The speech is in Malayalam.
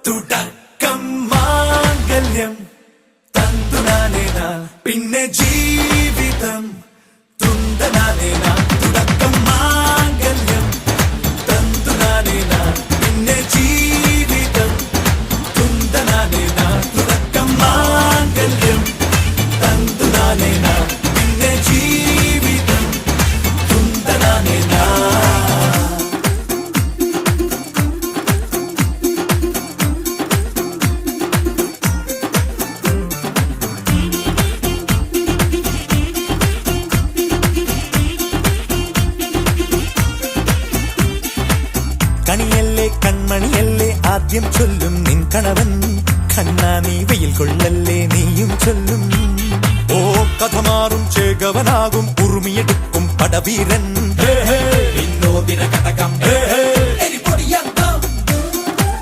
തുടക്കം മാംഗല്യം തന്തുനാനേനാ പിന്നെ ജീവിതം തുന്തനാനേനാ തുടക്കം മാംഗല്യം തന്തുനാനേനാ പിന്നെ ജീവിതം തുന്തനാനേനാ തുടക്കം മാംഗല്യം തന്തുനാനേനാ പിന്നെ ജീവിതം തുന്തനാനേനാ. കണിയല്ലേ കൺമണിയല്ലേ ആദ്യം ചൊല്ലും നിൻ കണവൻ, കണ്ണാ നീ വെയിൽ കൊള്ളല്ലേ നീയും ചൊല്ലും. ഓ കഥ മാറും ചേകവനാകും ഉറുമിയെടുക്കും പടവീരൻ, വിനോദിന കടകം